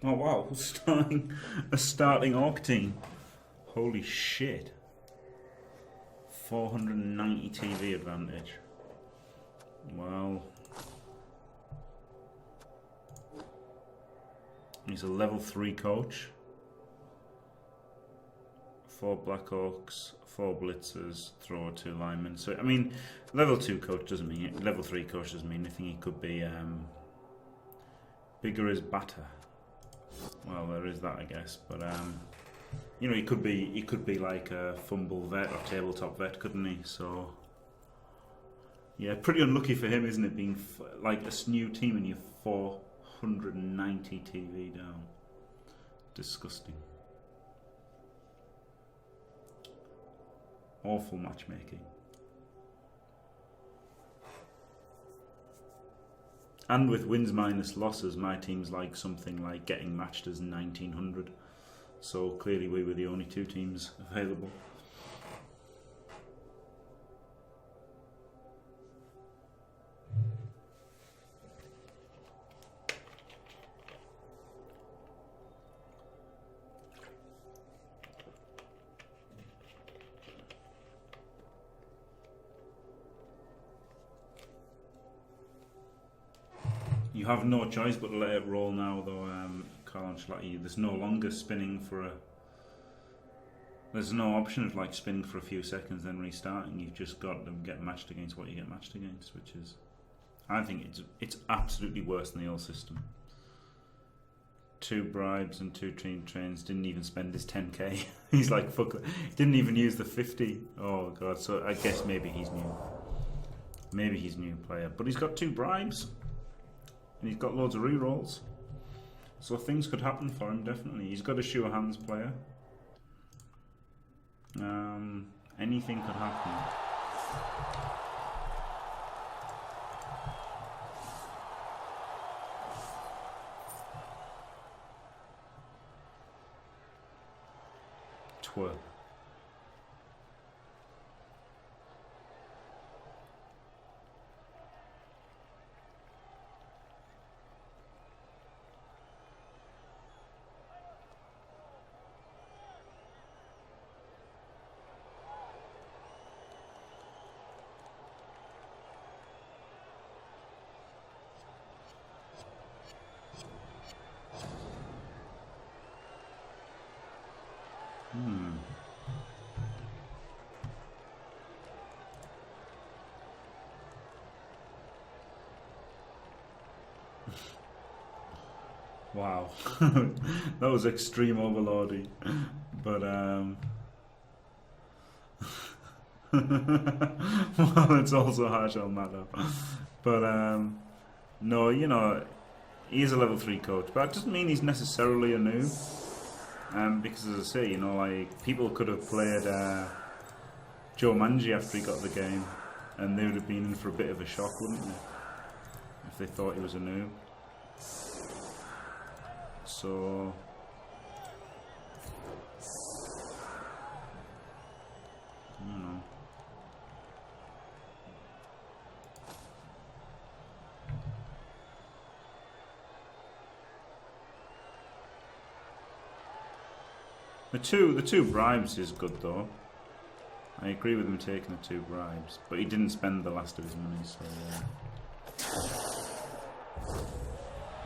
Oh wow, starting a starting Orc team. Holy shit. 490 TV advantage. Well, he's a level 3 coach. 4 Black Orcs, 4 Blitzers, thrower, 2 linemen. So I mean, level 2 coach doesn't mean it. Level 3 coach doesn't mean anything. He could be bigger as batter. Well, there is that, I guess. But you know, he could be like a fumble vet or tabletop vet, couldn't he? So yeah, pretty unlucky for him, isn't it? Being like a new team and you're 490 TV down. Disgusting. Awful matchmaking. And with wins minus losses, my team's like something like getting matched as 1900. So clearly we were the only 2 teams available. You have no choice but to let it roll now, though, Carl Ancelotti. There's no longer spinning for a... There's no option of like spinning for a few seconds then restarting. You've just got to get matched against what you get matched against, which is... I think it's absolutely worse than the old system. 2 bribes and 2 team trains, didn't even spend his 10k. He's like, fuck it. Didn't even use the 50. Oh god, so I guess maybe he's new. Maybe he's a new player. But he's got 2 bribes. And he's got loads of rerolls. So things could happen for him, definitely. He's got a sure hands player. Anything could happen. Twirl. Wow, that was extreme overloading, but well, it's also harsh on that though. But no, you know, he is a level 3 coach, but that doesn't mean he's necessarily a noob. Because as I say, you know, like people could have played Joe Manji after he got the game, and they would have been in for a bit of a shock, wouldn't they, if they thought he was a noob. So I don't know. The two bribes is good though. I agree with him taking the 2 bribes, but he didn't spend the last of his money, so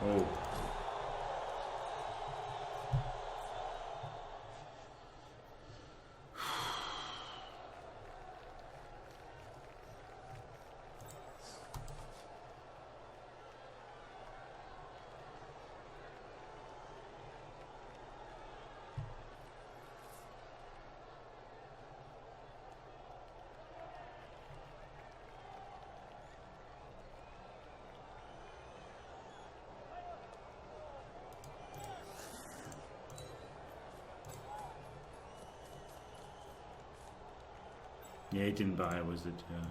oh. Yeah, he didn't buy a wizard, yeah.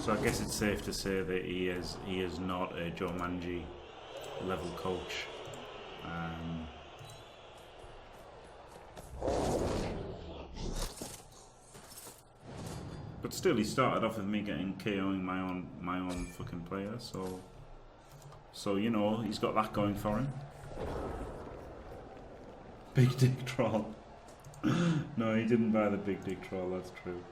So I guess it's safe to say that he is not a Joe Manji level coach. But still, he started off with me getting KOing my own fucking player, so you know, he's got that going for him. Big dick troll. No, he didn't buy the big dick troll, that's true.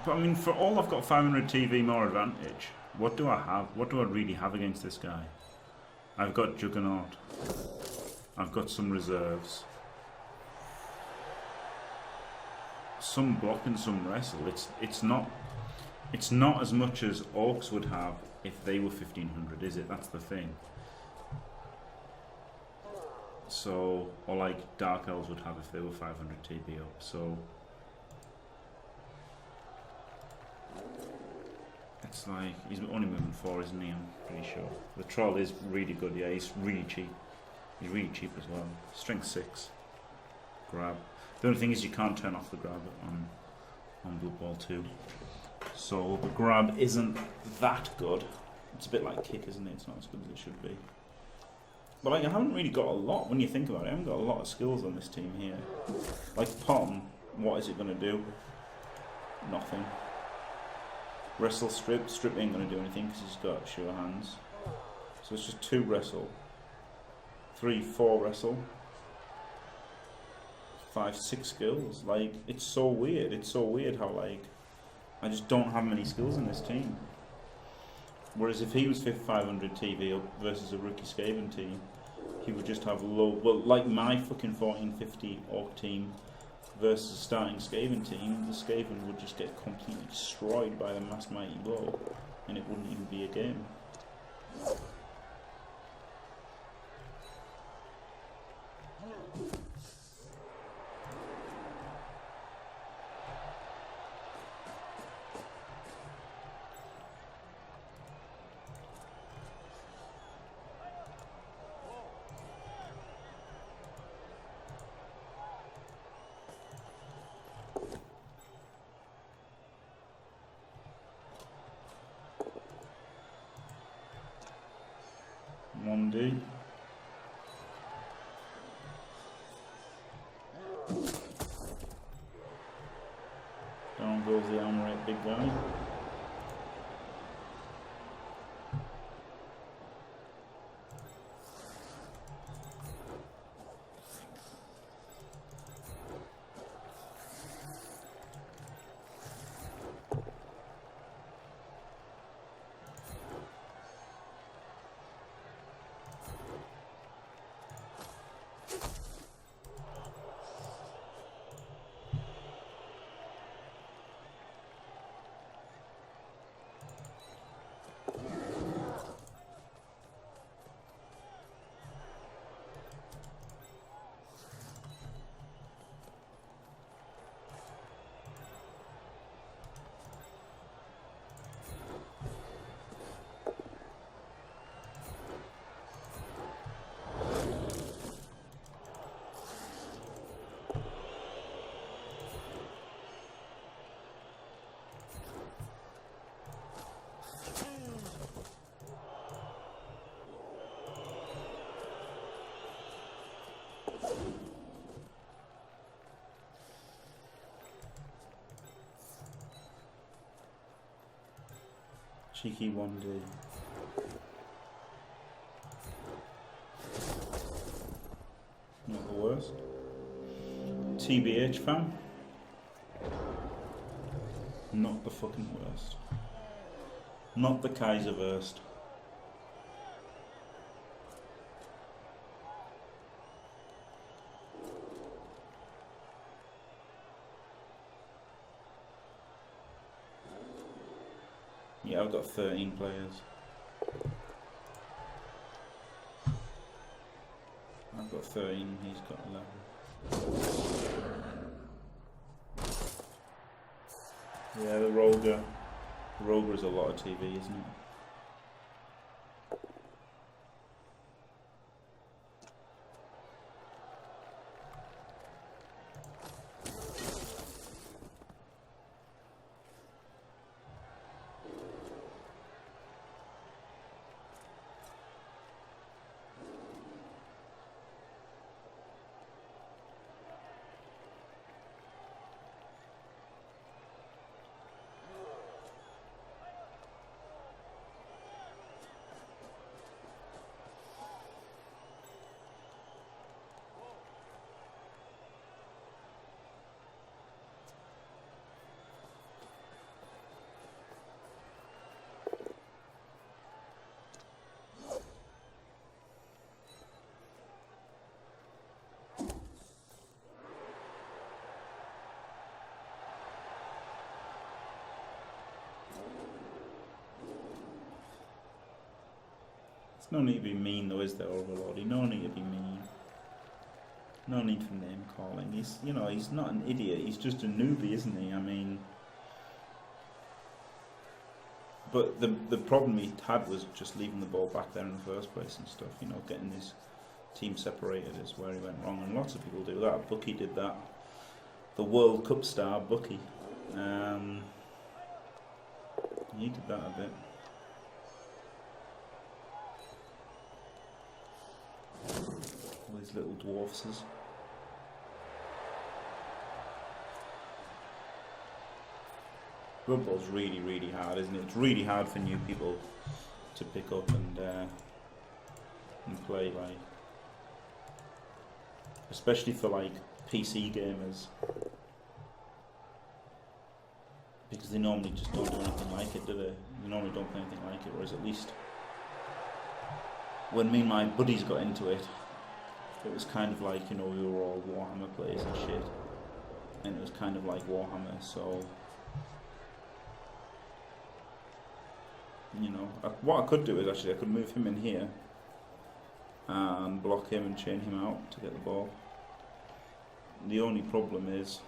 But I mean, for all I've got 500 TV more advantage, what do I have? What do I really have against this guy? I've got Juggernaut. I've got some reserves. Some block and some wrestle. It's not as much as Orcs would have if they were 1500, is it? That's the thing. So, or like Dark Elves would have if they were 500 TB up. So it's like, he's only moving 4, isn't he? I'm pretty sure. The troll is really good, yeah, he's really cheap. He's really cheap as well. Strength 6. Grab. The only thing is you can't turn off the grab on Bloodbowl 2. So the grab isn't that good. It's a bit like kick, isn't it? It's not as good as it should be. But like, I haven't really got a lot, when you think about it, I haven't got a lot of skills on this team here. Like Pom, what is it going to do? Nothing. Wrestle, strip. Strip ain't going to do anything because he's got sure hands. So it's just 2 wrestle. 3, 4 wrestle. 5, 6 skills. Like, it's so weird. It's so weird how, like, I just don't have many skills in this team. Whereas if he was 500 TV up versus a rookie Skaven team, he would just have low... Well, like my fucking 1450 Orc team versus a starting Skaven team, the Skaven would just get completely destroyed by the Mass Mighty Blow, and it wouldn't even be a game. Monday. Down goes the armorite big guy. Cheeky 1D. Not the worst. TBH fam. Not the fucking worst. Not the Kaiserverst. Yeah, I've got 13 players. I've got 13, he's got 11. Yeah, the Roger. The Roger is a lot of TV, isn't it? There's no need to be mean though, is there, Overlord? No need to be mean. No need for name calling. He's, you know, he's not an idiot. He's just a newbie, isn't he? I mean, but the problem he had was just leaving the ball back there in the first place and stuff. You know, getting his team separated is where he went wrong, and lots of people do that. Bucky did that. The World Cup star Bucky, he did that a bit. All these little dwarfses. Bloodbowl's really, really hard, isn't it? It's really hard for new people to pick up and play, like, especially for like PC gamers, because they normally just don't do anything like it, do they? They normally don't play anything like it. Whereas at least when me and my buddies got into it, it was kind of like, you know, we were all Warhammer players and shit, and it was kind of like Warhammer, so, you know, what I could do is actually I could move him in here and block him and chain him out to get the ball. The only problem is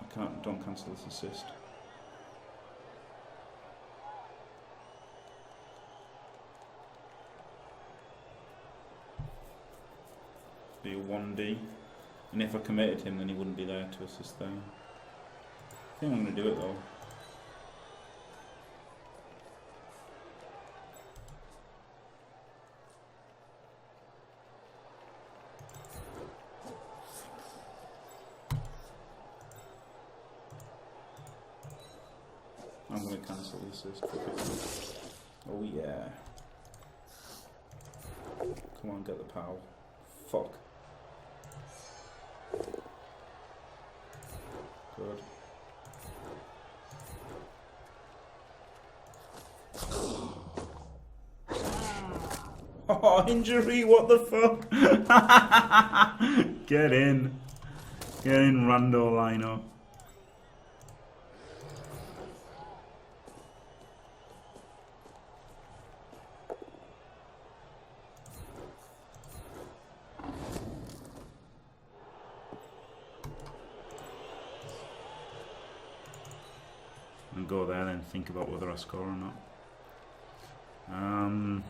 I don't cancel this assist. Be a 1D, and if I committed him then he wouldn't be there to assist there. I think I'm going to do it though. I'm going to cancel the assist. Oh yeah. Come on, get the pal. Fuck. Good. Oh, injury, what the fuck? Get in. Get in, Rando Lino. And go there and think about whether I score or not. I'll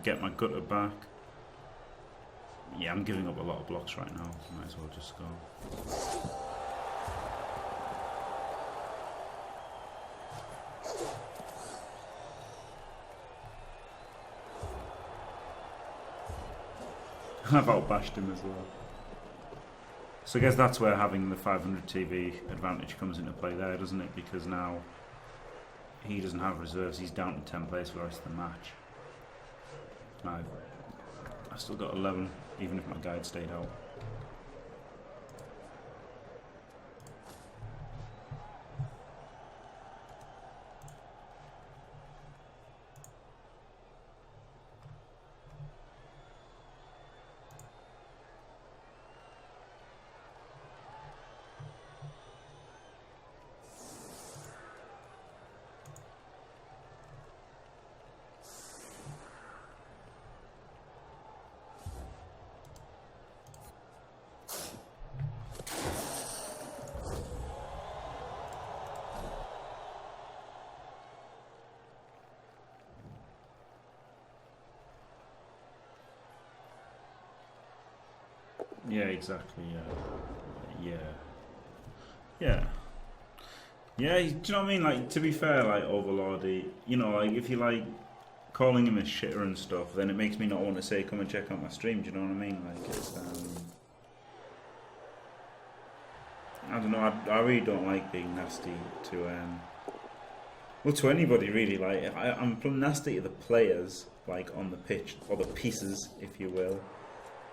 get my gutter back. Yeah, I'm giving up a lot of blocks right now. Might as well just go. I've outbashed him as well. So I guess that's where having the 500 TV advantage comes into play there, doesn't it? Because now he doesn't have reserves, he's down to 10 players for the rest of the match. I've still got 11, even if my guide stayed out. Yeah, exactly. Yeah. Do you know what I mean? Like, to be fair, like Overlord, you know, like if you like calling him a shitter and stuff, then it makes me not want to say, come and check out my stream. Do you know what I mean? Like, it's I don't know. I really don't like being nasty to well, to anybody really. Like, I'm nasty to the players, like on the pitch or the pieces, if you will.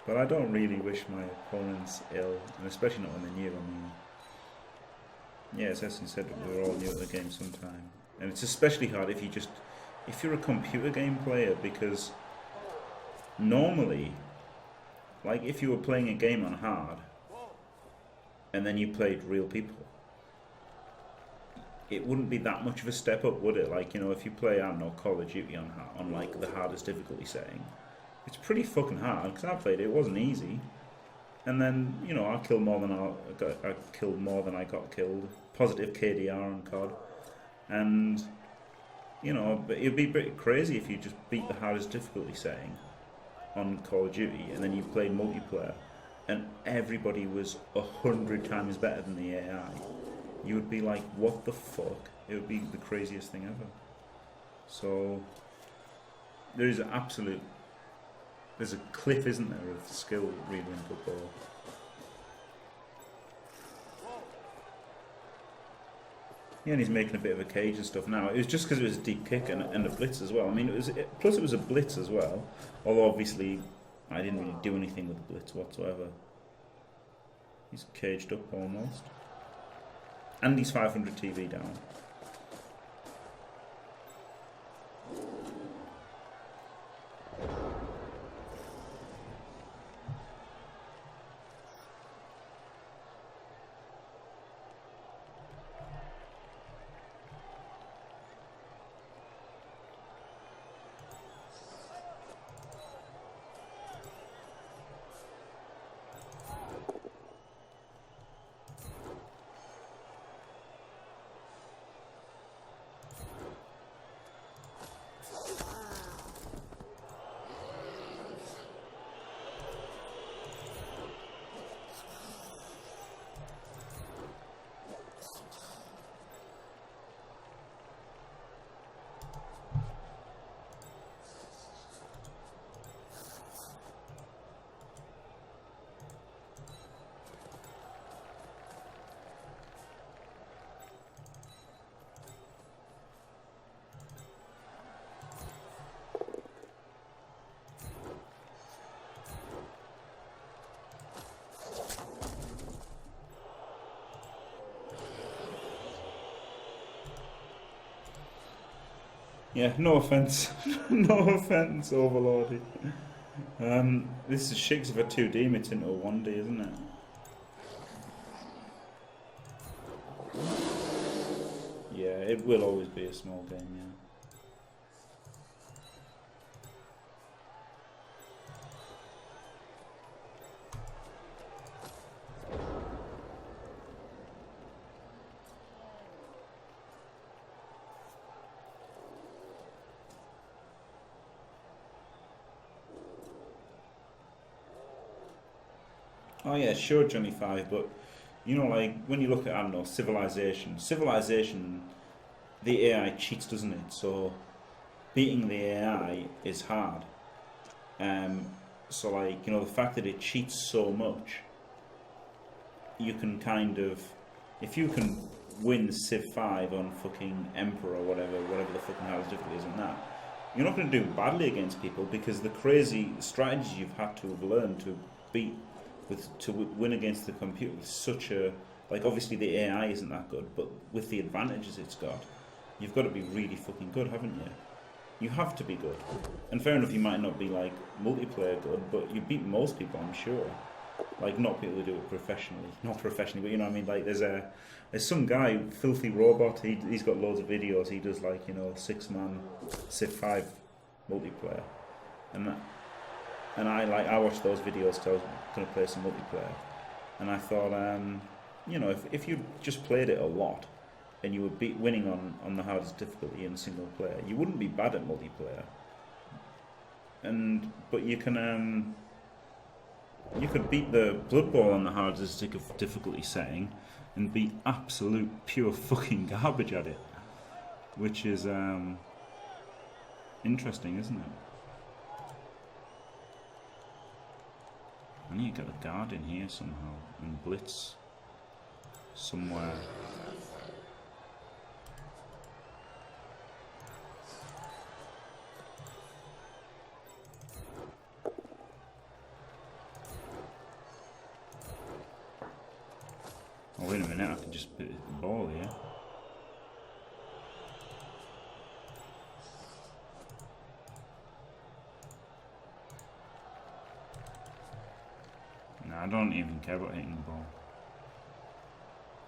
But I don't really wish my opponents ill, and especially not when they're new. I mean, yeah, as Essen said, we're all new at the game sometime, and it's especially hard if you're a computer game player, because normally, like if you were playing a game on hard, and then you played real people, it wouldn't be that much of a step up, would it? Like, you know, if you play, I don't know, Call of Duty on like the hardest difficulty setting, it's pretty fucking hard, because I played it, it wasn't easy. And then, you know, I killed more than I killed more than I got killed. Positive KDR on COD. And, you know, but it'd be pretty crazy if you just beat the hardest difficulty setting on Call of Duty, and then you played multiplayer, and everybody was 100 times better than the AI. You would be like, what the fuck? It would be the craziest thing ever. So there is there's a cliff, isn't there, of skill really in Bloodbowl. Yeah, and he's making a bit of a cage and stuff now. It was just because it was a deep kick and a blitz as well. I mean, plus it was a blitz as well. Although obviously I didn't really do anything with the blitz whatsoever. He's caged up almost. And he's 500 TV down. Yeah, no offence. No offence, Overlordy. This is shit, 'cause if I 2D it's into a 1D, isn't it? Yeah, it will always be a small game, yeah. Oh yeah, sure, Johnny Five, but you know, like when you look at, I don't know, Civilization, the AI cheats, doesn't it? So beating the AI is hard. So like, you know, the fact that it cheats so much, you can kind of, if you can win Civ 5 on fucking Emperor or whatever the fucking hardest difficulty is on that, you're not going to do badly against people, because the crazy strategies you've had to have learned to beat to win against the computer with such a, like, obviously the AI isn't that good, but with the advantages it's got, you've got to be really fucking good, haven't you? You have to be good. And fair enough, you might not be like multiplayer good, but you beat most people, I'm sure. Like, not people who do it professionally, not professionally, but you know what I mean. Like, there's some guy, Filthy Robot. He's got loads of videos. He does, like, you know, 6-man Civ 5 multiplayer, and I watched those videos because I was going to play some multiplayer, and I thought, you know, if you just played it a lot, and you were winning on the hardest difficulty in single player, you wouldn't be bad at multiplayer. But you can you could beat the Bloodbowl on the hardest difficulty setting and be absolute pure fucking garbage at it, which is interesting, isn't it? I need to get a guard in here somehow and blitz somewhere. Oh, wait a minute, I can just put the ball here. No, I don't even care about hitting the ball.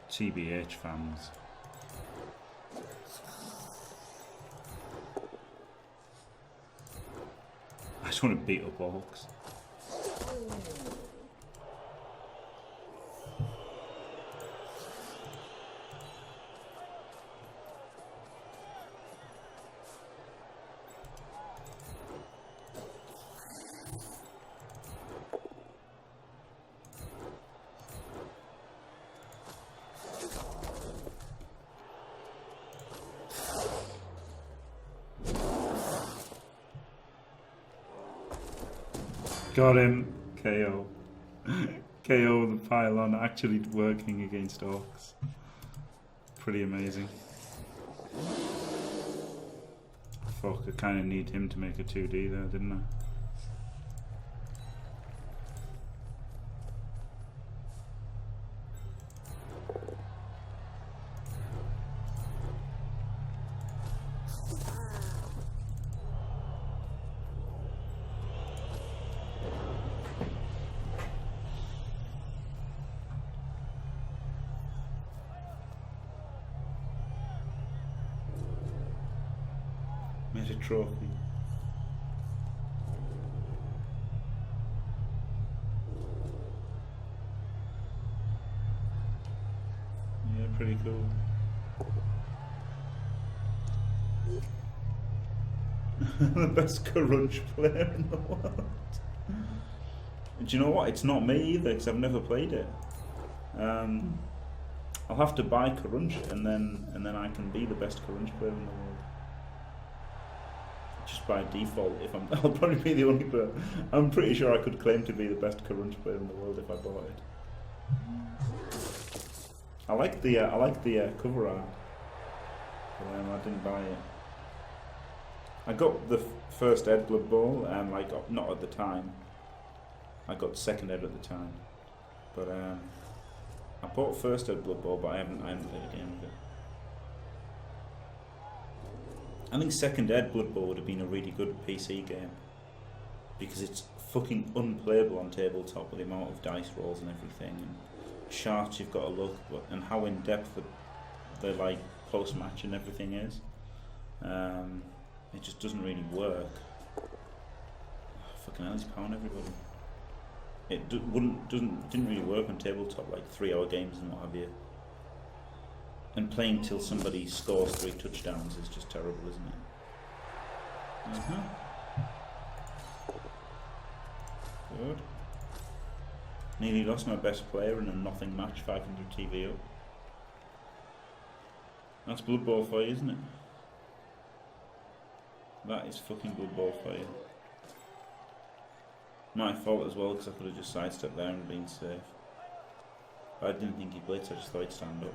TBH, fans. just want to beat up Orcs. Got him. KO. KO the pylon actually working against Orcs. Pretty amazing. Fuck, I kind of need him to make a 2D there, didn't I? Made a trophy. Yeah, pretty cool. The best Crunch player in the world. Do you know what? It's not me either, because I've never played it. I'll have to buy Crunch, and then I can be the best Crunch player in the world. Just by default, I'll probably be the only player. I'm pretty sure I could claim to be the best Crunch player in the world if I bought it. I like the cover art, but I didn't buy it. I got the first Ed Bloodbowl, and not at the time. I got second Ed at the time, but I bought first Ed Bloodbowl, but I haven't played a game of it. I think second Ed Bloodbowl would have been a really good PC game, because it's fucking unplayable on tabletop with the amount of dice rolls and everything, and shots you've got to look, and how in depth the like close match and everything is. It just doesn't really work. Oh, fucking hell, he's pounding everybody. It didn't really work on tabletop, like 3-hour games and what have you. And playing till somebody scores 3 touchdowns is just terrible, isn't it? Good. Nearly lost my best player in a nothing match, 500 TV up. That's Bloodbowl for you, isn't it? That is fucking Bloodbowl for you. My fault as well, because I could have just sidestepped there and been safe. I didn't think he blitzed, I just thought he'd stand up.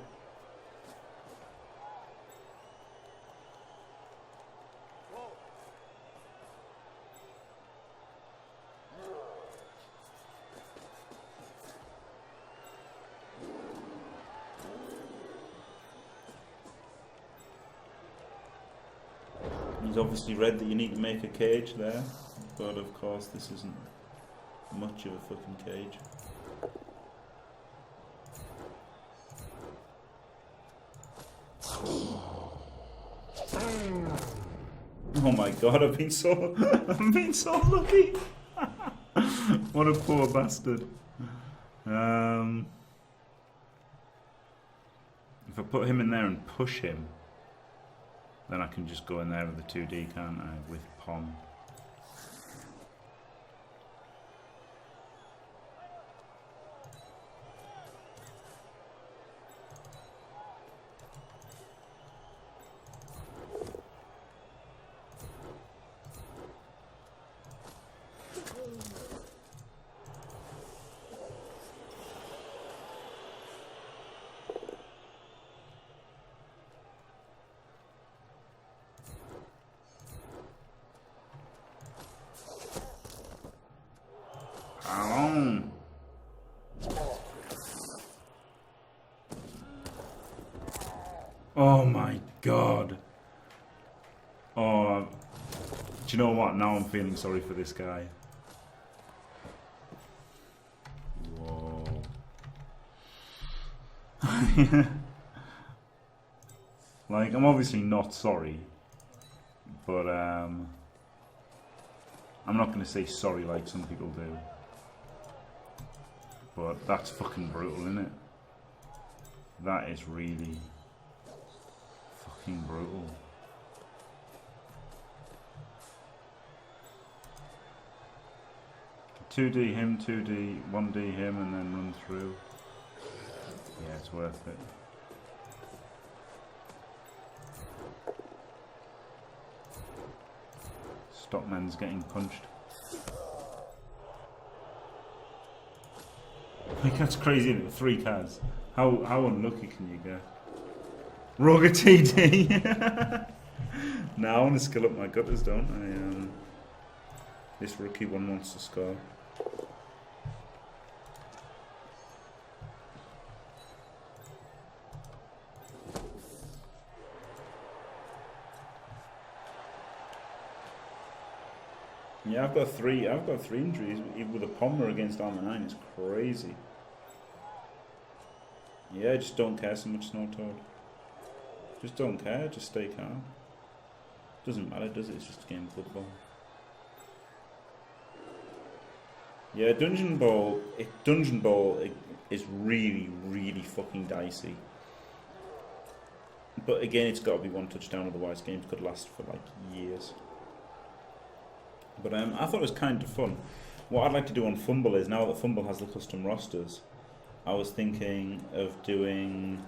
He's obviously read that you need to make a cage there, but of course this isn't much of a fucking cage. Oh my god, I've been so lucky. What a poor bastard. If I put him in there and push him, then I can just go in there with the 2D, can't I, with Pom. Oh my god. Oh, do you know what? Now I'm feeling sorry for this guy. Whoa. Like, I'm obviously not sorry, but I'm not going to say sorry like some people do. But that's fucking brutal, isn't it? That is really fucking brutal. Two D him, 2D, 1D him, and then run through. Yeah, it's worth it. Stockman's getting punched. Like, that's crazy, isn't it? 3 cards. How unlucky can you get? Roger TD! Now I want to skill up my gutters, don't I? This rookie one wants to score. Yeah, I've got three injuries with a Pommer against Armour 9. It's crazy. Yeah, I just don't care so much, Snow Toad. Just don't care, just stay calm. Doesn't matter, does it? It's just a game of football. Yeah, Dungeon Bowl is really, really fucking dicey. But again, it's got to be 1 touchdown, otherwise games could last for like years. But I thought it was kind of fun. What I'd like to do on Fumble is, now that Fumble has the custom rosters, I was thinking of doing...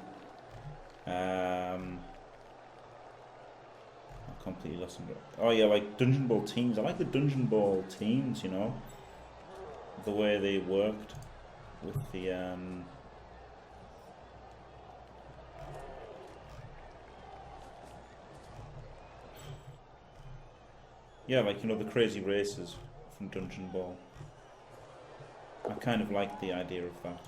I completely lost them. Oh yeah, like Dungeon Bowl teams. I like the Dungeon Bowl teams, you know? The way they worked with the... Yeah, like, you know, the crazy races from Dungeon Ball. I kind of like the idea of that.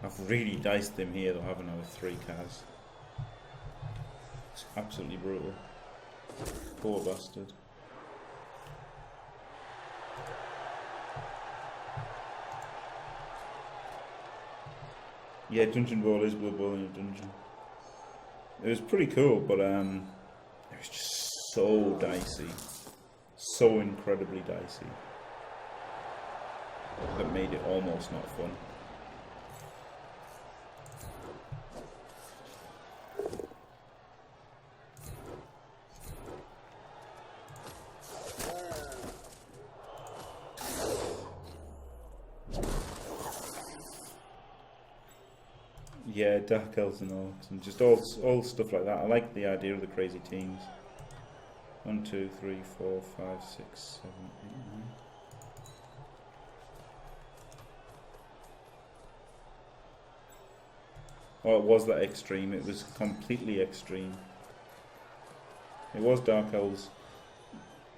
I've really diced them here though, haven't I, with 3 cards. It's absolutely brutal. Poor bastard. Yeah, Dungeon Ball is Blood Bowl in a dungeon. It was pretty cool, but it was just so dicey. So incredibly dicey. That made it almost not fun. Yeah, Dark Elves and Orcs, and just all stuff like that. I like the idea of the crazy teams. 1, 2, 3, 4, 5, 6, 7, 8, 9. Oh, it was that extreme. It was completely extreme. It was Dark Elves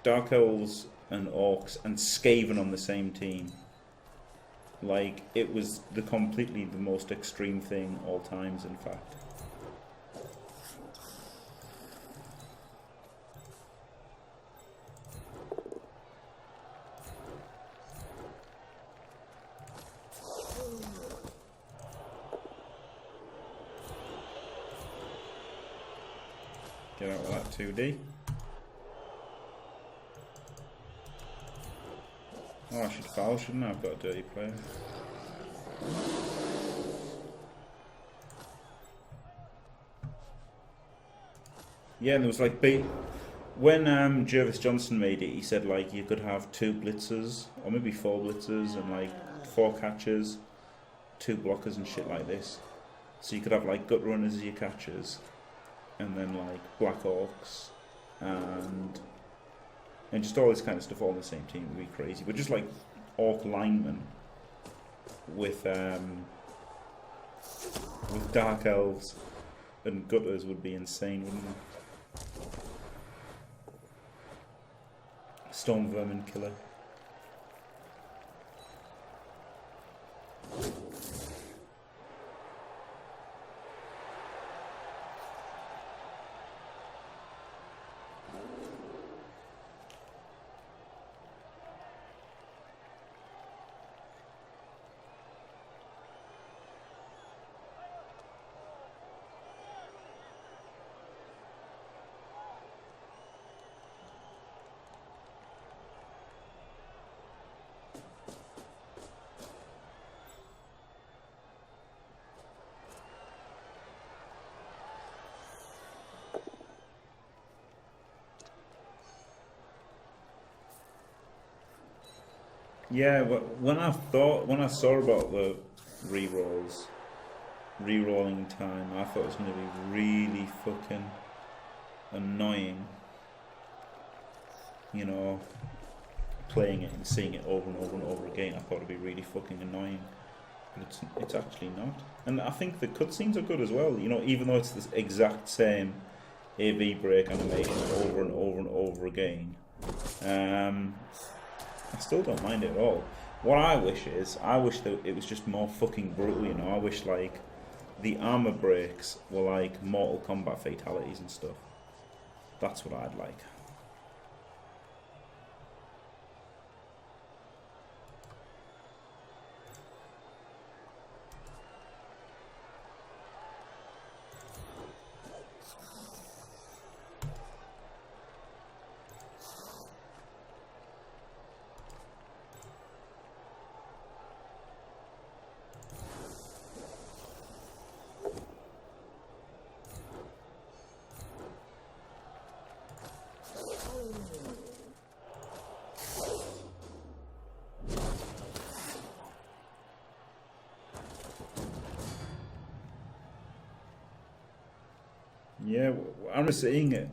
and Orcs and Skaven on the same team. Like, it was completely the most extreme thing all times, in fact. Get out of that 2D. Oh, I should foul, shouldn't I? I've got a dirty player. Yeah, and there was like when Jervis Johnson made it, he said like you could have 2 blitzers or maybe 4 blitzers and like 4 catchers, 2 blockers and shit like this. So you could have like gut runners as your catchers, and then like black orcs and just all this kind of stuff all on the same team would be crazy. But just like orc linemen with dark elves and gutters would be insane, wouldn't it? Storm vermin killer. Yeah, when I saw about the re-rolling time, I thought it was going to be really fucking annoying. You know, playing it and seeing it over and over and over again. I thought it'd be really fucking annoying, but it's actually not. And I think the cutscenes are good as well. You know, even though it's the exact same AV break animation over and over and over again, I still don't mind it at all. What I wish that it was just more fucking brutal. You know, I wish like the armor breaks were like Mortal Kombat fatalities and stuff. That's what I'd like. Yeah, I was seeing it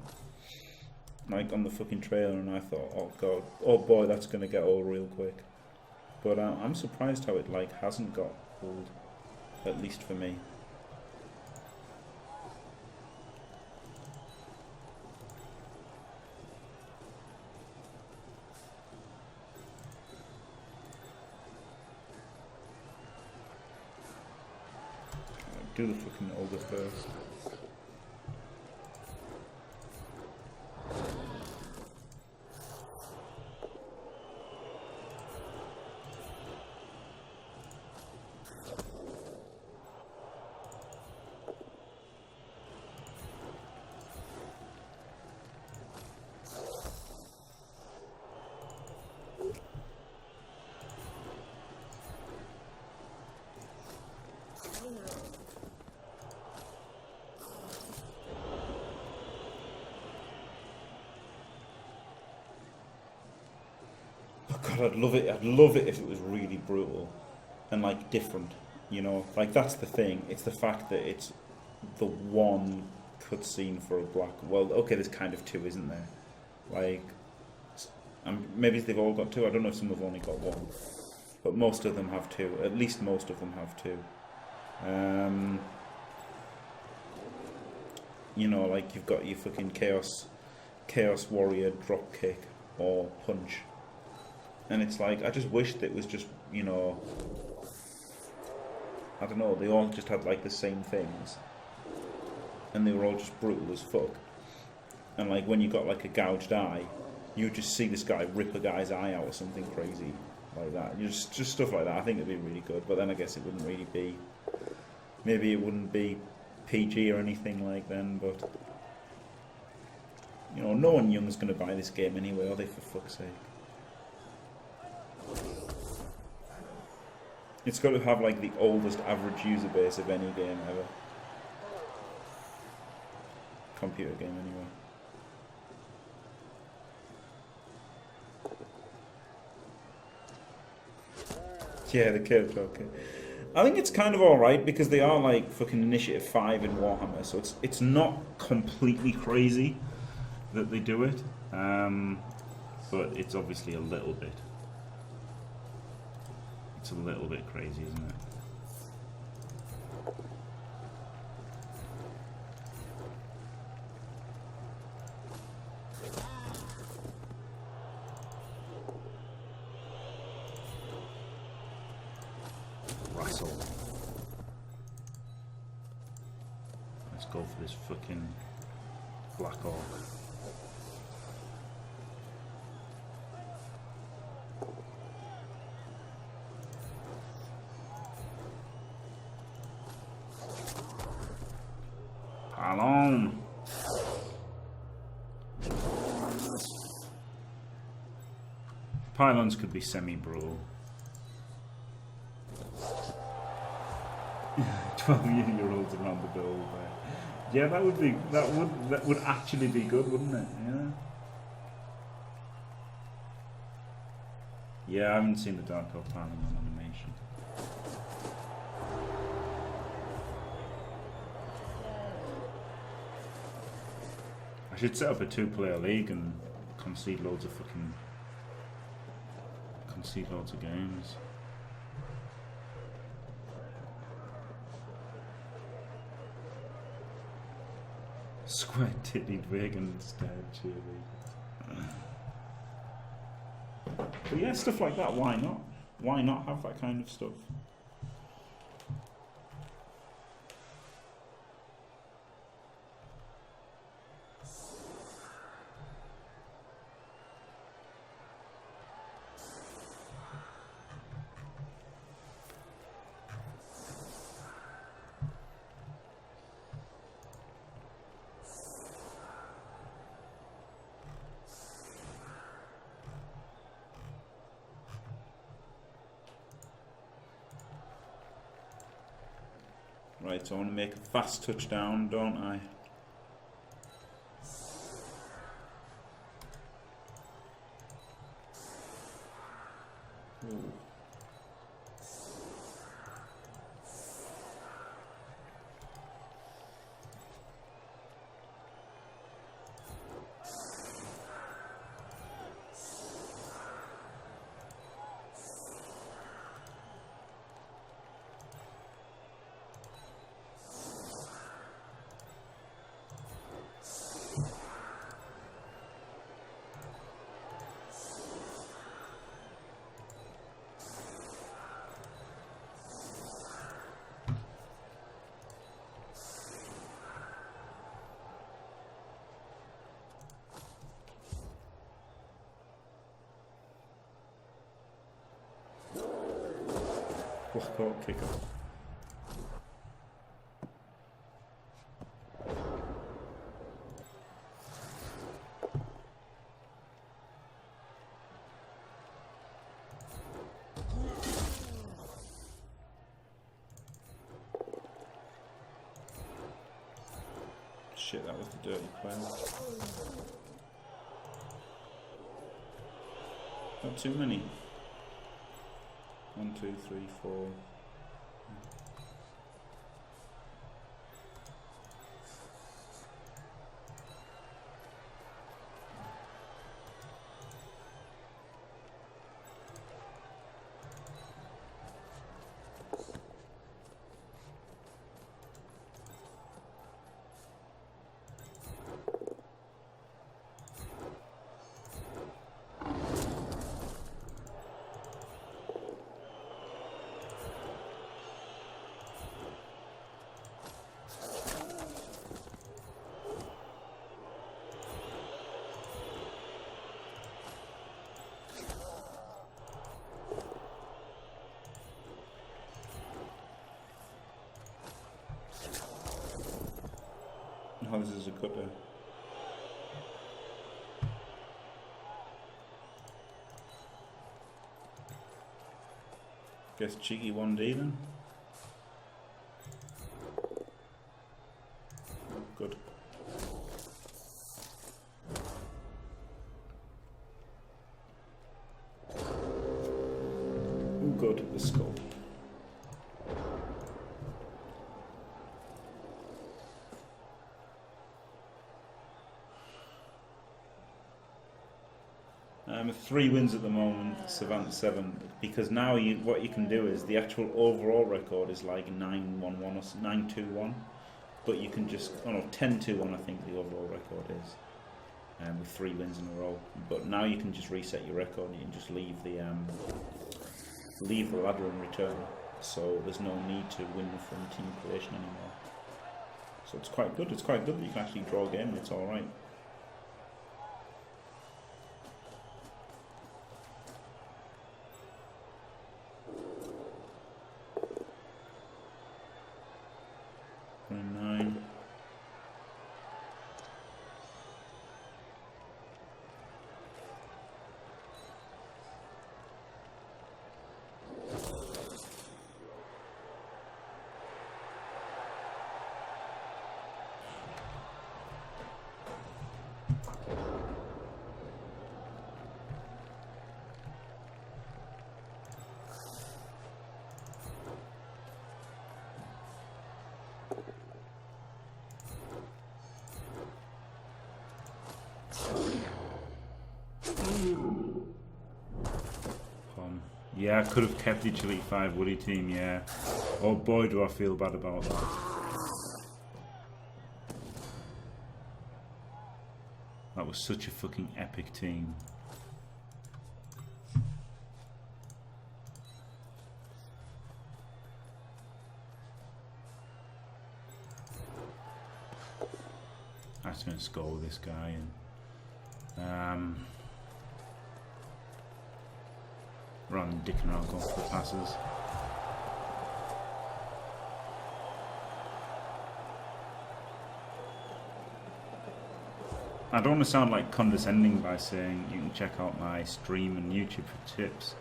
like on the fucking trailer, and I thought, oh god, oh boy, that's gonna get old real quick. But I'm surprised how it like hasn't got old, at least for me. Do the fucking older first. God, I'd love it. I'd love it if it was really brutal and like different. You know, like that's the thing. It's the fact that it's the one cutscene for a black. Well, okay, there's kind of two, isn't there? Like, maybe they've all got two. I don't know if some have only got one, but most of them have two. At least most of them have two. You know, like you've got your fucking chaos warrior drop kick or punch. And it's like, I just wished it was just, you know, I don't know, they all just had like the same things. And they were all just brutal as fuck. And like when you got like a gouged eye, you just see this guy rip a guy's eye out or something crazy like that. Just stuff like that. I think it'd be really good. But then I guess it wouldn't really be, maybe it wouldn't be PG or anything like then, but you know, no one young's going to buy this game anyway, are they, for fuck's sake? It's got to have like the oldest average user base of any game ever. Computer game anyway. Yeah, the curve okay. I think it's kind of alright because they are like fucking Initiative 5 in Warhammer, so it's not completely crazy that they do it, but it's obviously a little bit. It's a little bit crazy, isn't it? Russell. Let's go for this fucking Black Orc. Alone. Pylons could be semi-brawl. 12-year-olds around the build. Yeah, that would actually be good, wouldn't it? Yeah. Yeah, I haven't seen the Dark Elf panel on animation. I should set up a 2-player league and concede loads of games. Square titted vegan instead, cheerleader. But yeah, stuff like that, why not? Why not have that kind of stuff? Right, so I want to make a fast touchdown, don't I? Ooh. Blackout kicker. Shit, that was the dirty cloud. Not too many. 1, 2, 3, 4. Oh, this is a cutter. Guess cheeky 1D then. Good. Ooh, good, the skull. With 3 wins at the moment, Savant 7, because now what you can do is the actual overall record is like 9-1-1 or 9-2-1, but you can just, 10-2-1 I think the overall record is, with 3 wins in a row. But now you can just reset your record and you can just leave the ladder and return. So there's no need to win from team creation anymore. So it's quite good. It's quite good that you can actually draw a game and it's all right. Yeah, I could have kept the Agility 5 Woody team, yeah. Oh boy, do I feel bad about that. That was such a fucking epic team. I'm just going to score with this guy and rather than dicking around going for the passes. I don't want to sound like condescending by saying you can check out my stream and YouTube for tips,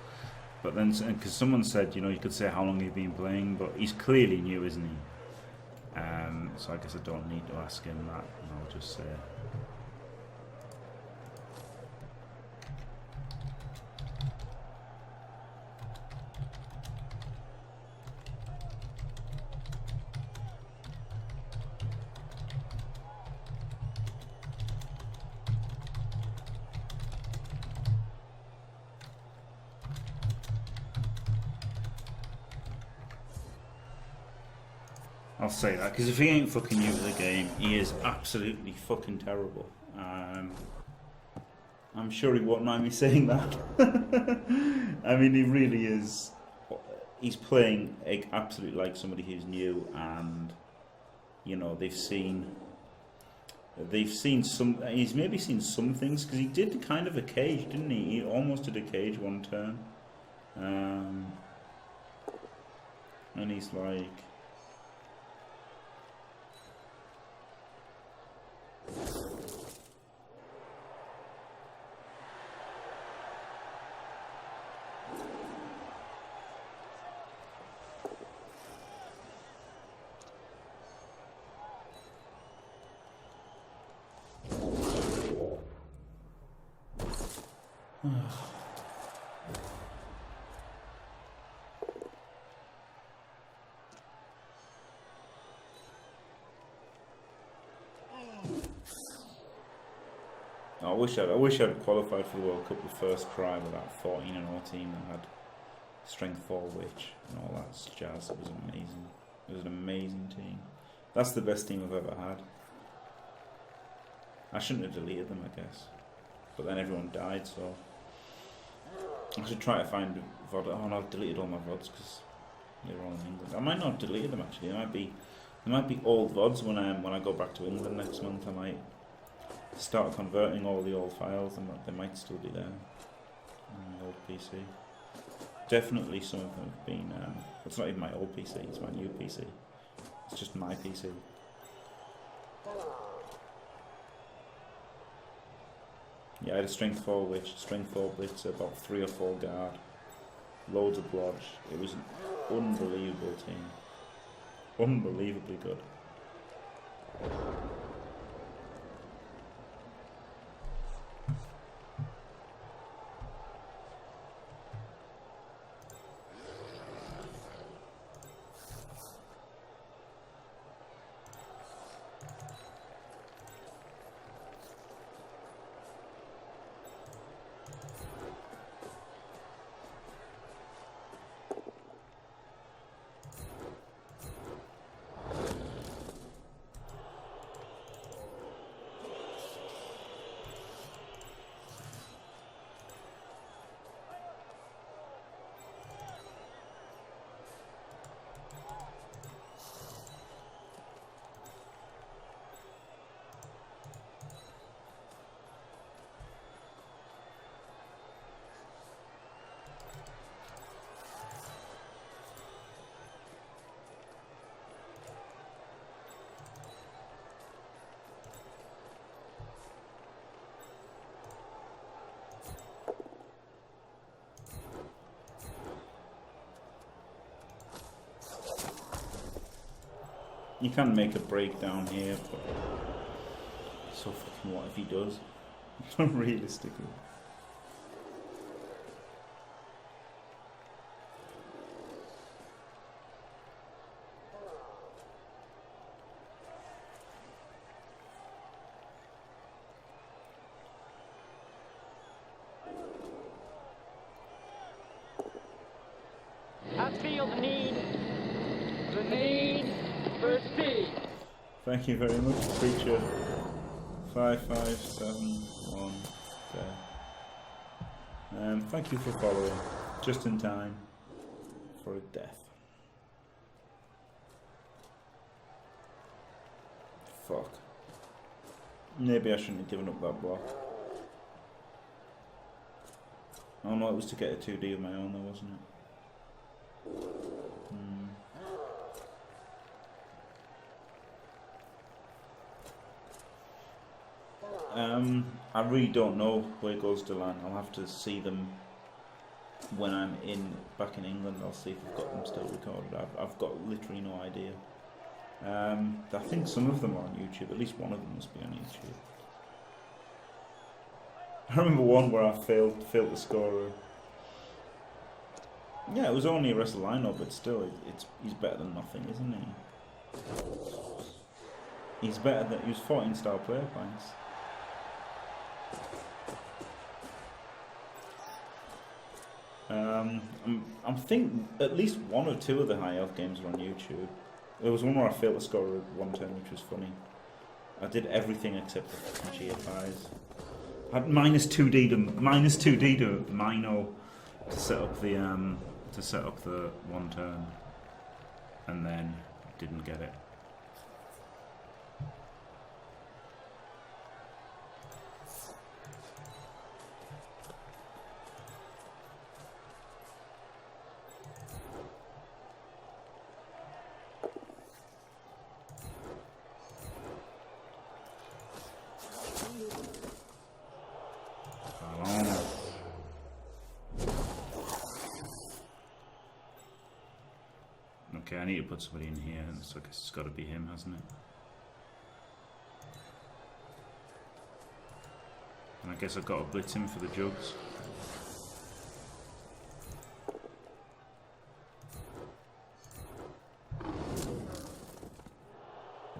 but then because someone said, you know, you could say how long you've been playing, but he's clearly new, isn't he? So I guess I don't need to ask him that, and I'll just say. I'll say that, because if he ain't fucking new to the game, he is absolutely fucking terrible. I'm sure he won't mind me saying that. I mean, he really is. He's playing absolutely like somebody who's new, and you know they've seen some. He's maybe seen some things, because he did kind of a cage, didn't he? He almost did a cage one turn, and he's like. I wish I'd qualified for the World Cup the first try with that 14-0 team that had Strength 4 Witch and all that jazz. It was amazing. It was an amazing team. That's the best team I've ever had. I shouldn't have deleted them, I guess. But then everyone died, so I should try to find VOD. Oh no, I've deleted all my VODs because they're all in England. I might not have deleted them actually. There might be old VODs when I go back to England next month. I might start converting all the old files, and they might still be there on my old PC. Definitely some of them have been. It's not even my old PC; it's my new PC. It's just my PC. Yeah, I had a Strength 4 Witch, Strength 4 Blitzer, about 3 or 4 guard, loads of blodge. It was an unbelievable team. Unbelievably good. You can make a breakdown here, but so fucking what if he does? Realistically. feel the need for speed. Thank you very much, Preacher. 5571 there. Thank you for following. Just in time for a death. Fuck. Maybe I shouldn't have given up that block. Oh no, it was to get a 2D of my own though, wasn't it? I really don't know where goes to land. I'll have to see them when I'm back in England. I'll see if I've got them still recorded. I've got literally no idea. I think some of them are on YouTube. At least one of them must be on YouTube. I remember one where I failed to score. Yeah, it was only a wrestle line-up, but still, he's better than nothing, isn't he? He's better than he was 14 star player points. I'm thinking at least one or two of the high elf games are on YouTube. There was one where I failed to score one turn, which was funny. I did everything except the fucking GFIs. I had -2D to Mino to set up the one turn, and then didn't get it. Okay, I need to put somebody in here, so I guess it's got to be him, hasn't it? And I guess I've got to blitz him for the jugs.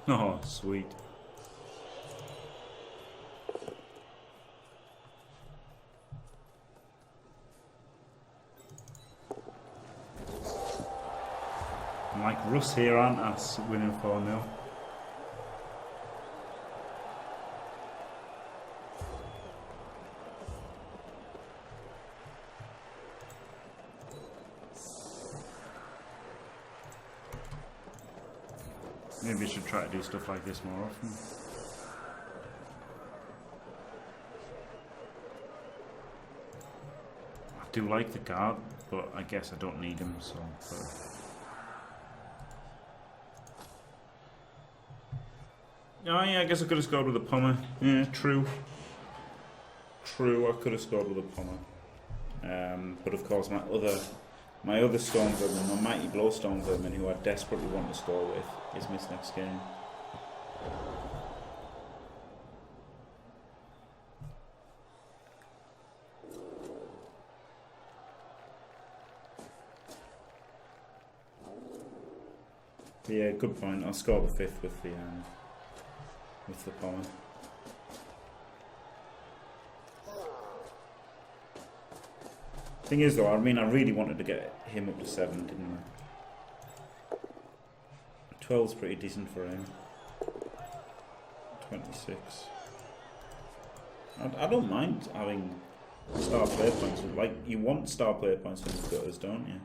Oh, sweet. I'm like Russ here, aren't I? Winning 4-0. Maybe I should try to do stuff like this more often. I do like the card, but I guess I don't need him, so... Oh yeah, I guess I could have scored with a pommer. Yeah, true. True, I could have scored with a pommer. But of course my other Storm Vermin, my Mighty Blow Storm Vermin, who I desperately want to score with, is missed next game. But yeah, good point. I'll score the 5th with the pommer. Thing is though, I mean, I really wanted to get him up to 7, didn't I? 12's pretty decent for him. 26. I don't mind having star player points. Like, you want star player points from the gutters, don't you?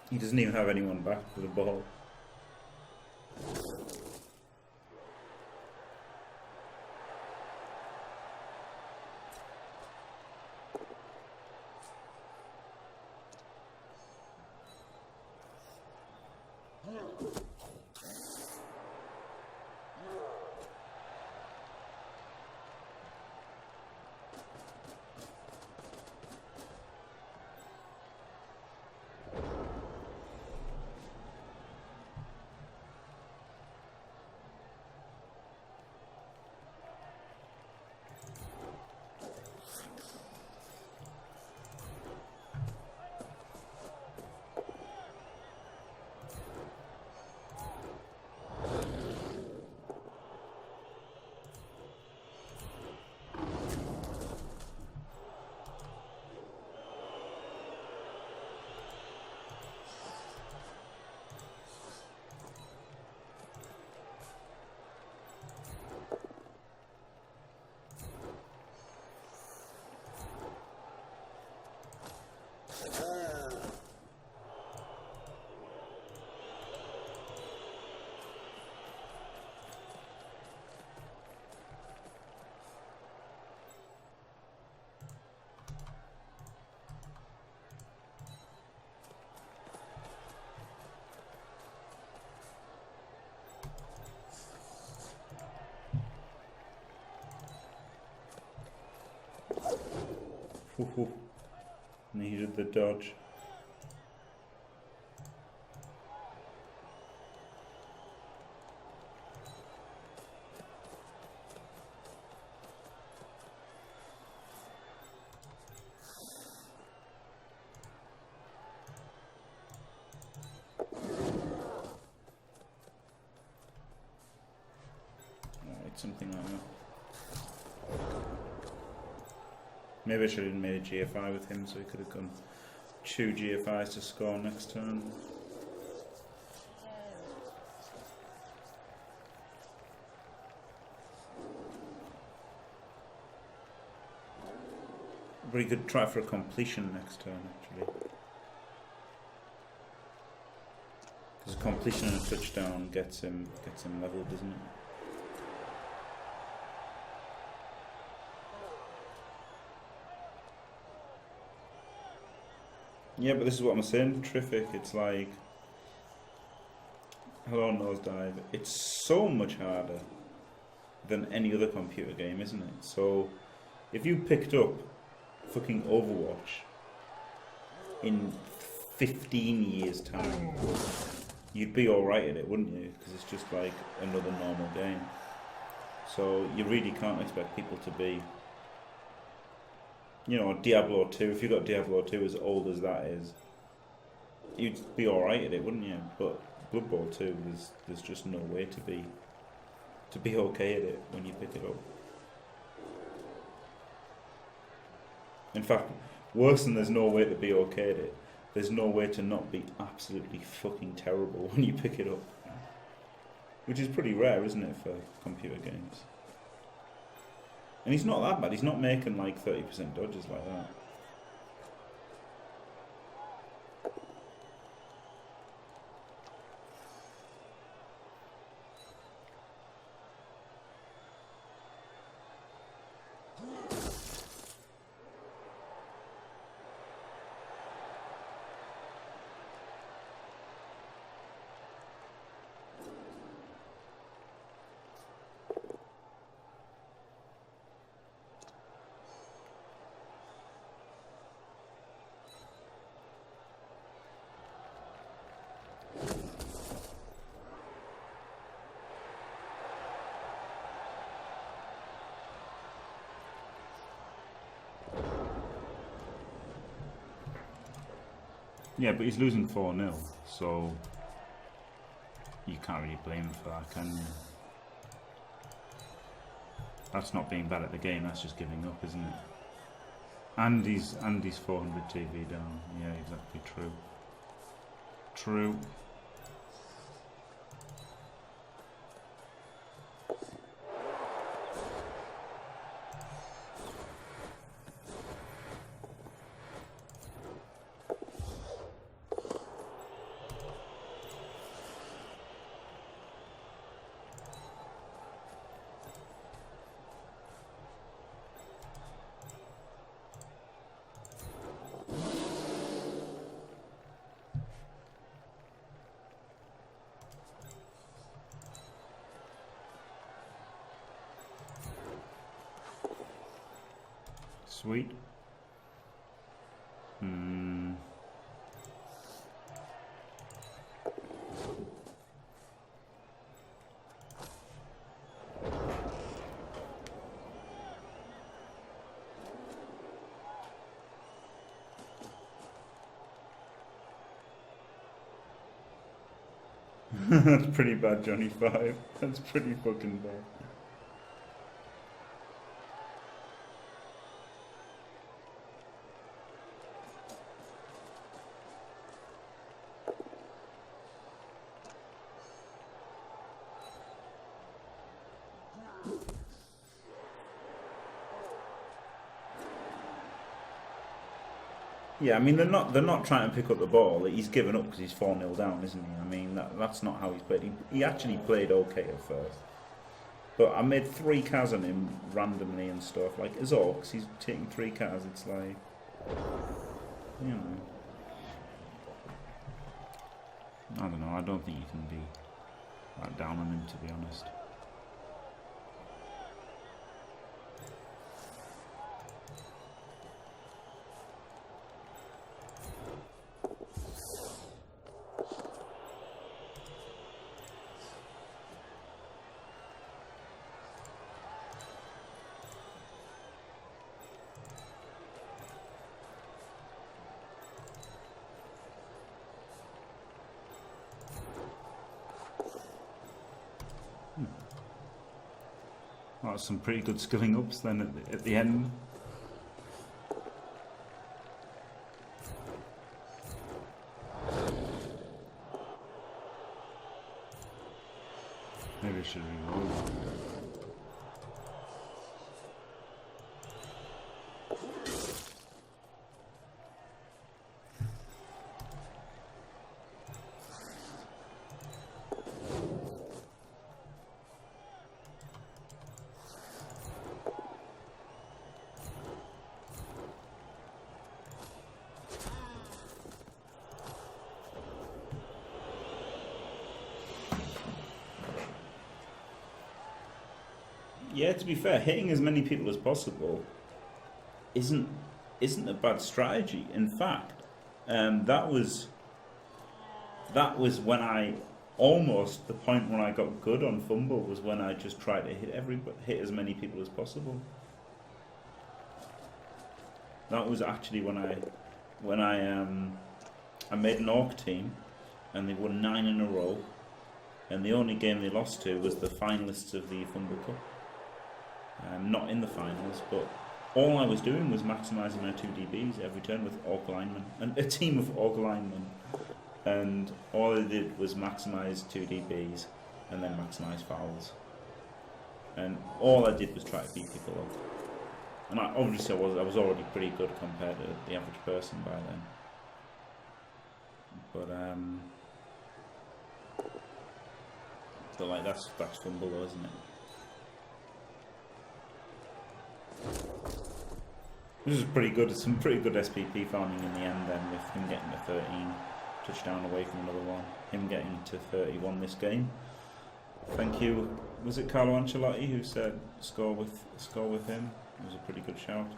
He doesn't even have anyone back with the ball. Ooh, needed the dodge. Something like that. Maybe I should have made a GFI with him so he could have gone 2 GFIs to score next turn. But he could try for a completion next turn actually. Because a completion and a touchdown gets him leveled, doesn't it? Yeah, but this is what I'm saying, terrific. It's like, hello nosedive. It's so much harder than any other computer game, isn't it? So, if you picked up fucking Overwatch in 15 years' time, you'd be alright at it, wouldn't you? Because it's just like another normal game. So, you really can't expect people to be, you know, Diablo 2, if you got Diablo 2 as old as that is, you'd be alright at it, wouldn't you? But Bloodbowl 2, there's just no way to be okay at it when you pick it up. In fact, worse than there's no way to be okay at it, there's no way to not be absolutely fucking terrible when you pick it up. Which is pretty rare, isn't it, for computer games? And he's not that bad. He's not making like 30% dodges like that. Yeah, but he's losing 4-0, so you can't really blame him for that, can you? That's not being bad at the game, that's just giving up, isn't it? And he's 400 TV down. Yeah, exactly, true. True. Sweet. That's pretty bad, Johnny 5. That's pretty fucking bad. Yeah, I mean they're not trying to pick up the ball. He's given up because he's 4-0 down, isn't he? I mean that's not how he's played. He actually played okay at first, but I made 3 Kaz on him randomly and stuff. Like as Orcs, he's taking 3 Kaz. It's like, you know, I don't know. I don't think you can be that down on him, to be honest. was some pretty good skilling ups then at the end. Maybe I should reload. Yeah, to be fair, hitting as many people as possible isn't a bad strategy. In fact, that was when I almost the point when I got good on Fumble was when I just tried to hit as many people as possible. That was actually when I made an Orc team, and they won 9 in a row, and the only game they lost to was the finalists of the Fumble Cup. Not in the finals, but all I was doing was maximising my 2 DBs every turn with Orc linemen, and a team of Orc linemen, and all I did was maximise 2 DBs and then maximise fouls, and all I did was try to beat people up. And I was already pretty good compared to the average person by then. But like that's Fumble though, isn't it? This is pretty good. Some pretty good SPP farming in the end then, with him getting to 13 touchdown away from another one. Him getting to 31 this game. Thank you. Was it Carlo Ancelotti who said score with him? It was a pretty good shout.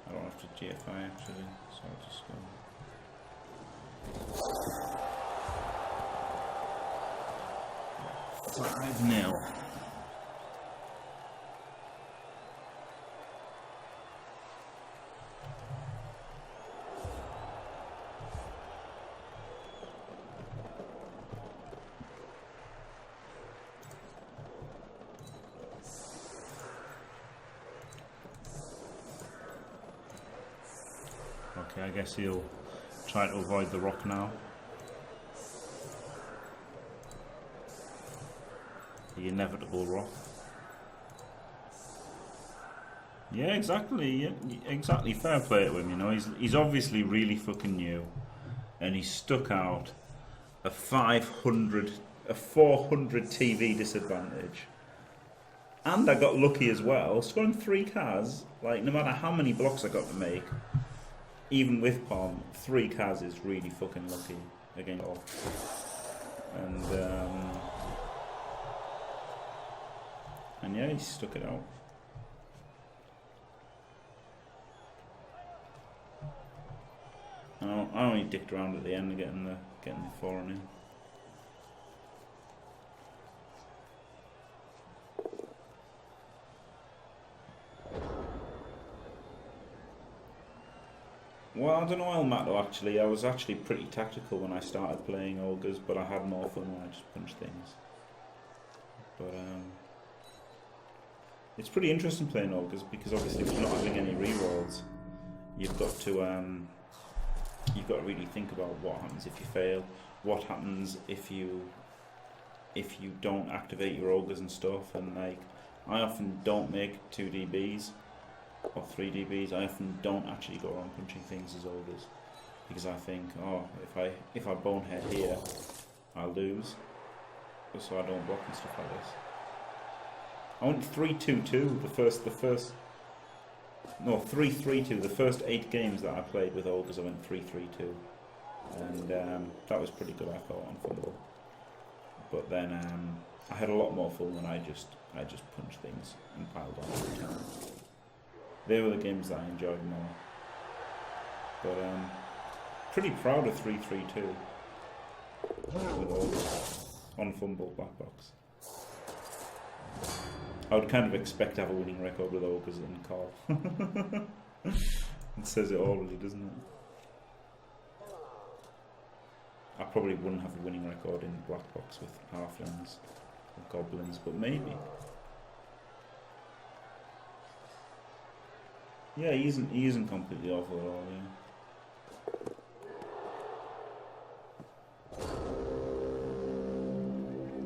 I don't have to GFI actually, so I'll just go 5-0. Okay, I guess he'll try to avoid the rock now. The inevitable rock. Yeah, exactly. Yeah, exactly. Fair play to him. You know, he's obviously really fucking new, and he stuck out a 400 TV disadvantage. And I got lucky as well, scoring 3 cars. Like, no matter how many blocks I got to make, even with Palm, 3 cars is really fucking lucky against all. And yeah, he stuck it out. I only dicked around at the end of getting the 4 on him. Well, I don't know, Elmato, actually. I was actually pretty tactical when I started playing Ogres, but I had more fun when I just punched things. But, it's pretty interesting playing Ogres, because obviously if you're not having any rerolls, you've got to really think about what happens if you fail, what happens if you don't activate your Ogres and stuff, and like, I often don't make 2 DBs. Or 3 DBs. I often don't actually go around punching things as Ogres, because I think, oh, if I bonehead here, I'll lose, so I don't block and stuff like this. I went 3-2-2 the first 3-3-2 the first 8 games that I played with Ogres. I went 3-3-2, and that was pretty good, I thought, on Fumble. But then I had a lot more fun when I just punched things and piled on every time. They were the games that I enjoyed more. But pretty proud of 3-3-2 with Ogres on Fumble Black Box. I would kind of expect to have a winning record with Ogres in Call. It says it all, really, doesn't it? I probably wouldn't have a winning record in Black Box with Halflings. or goblins, but maybe. Yeah, he isn't completely awful at all, yeah.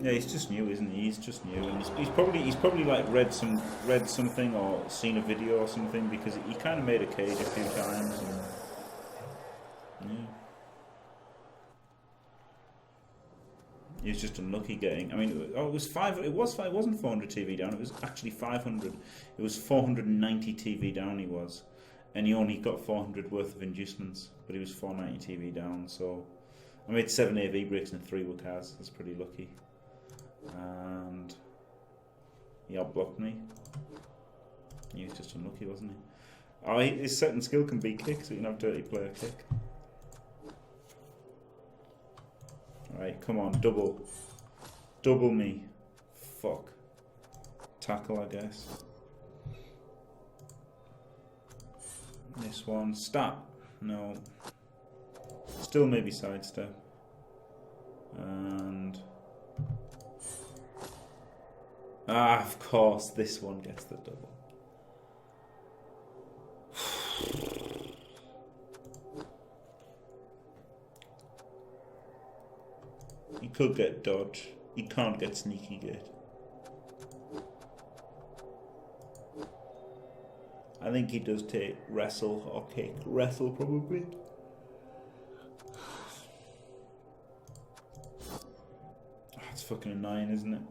Yeah, he's just new, isn't he? He's just new, and he's probably like read something or seen a video or something, because he kind of made a cage a few times. And, yeah. He was just unlucky getting. I mean, it was five. It wasn't 400 TV down. It was actually 500. It was 490 TV down. He was, and he only got 400 worth of inducements, but he was 490 TV down. So I made 7 AV breaks and 3 Wakaz. That's pretty lucky. And he outblocked me. He was just unlucky, wasn't he? Oh, his second skill can be kick, so you can have dirty player kick. Alright, come on, double me. Fuck. Tackle, I guess. This one, stab. No. Still maybe sidestep. And of course, this one gets the double. He could get dodge. He can't get sneaky gate. I think he does take wrestle or kick. Wrestle probably. Oh, it's fucking annoying, isn't it?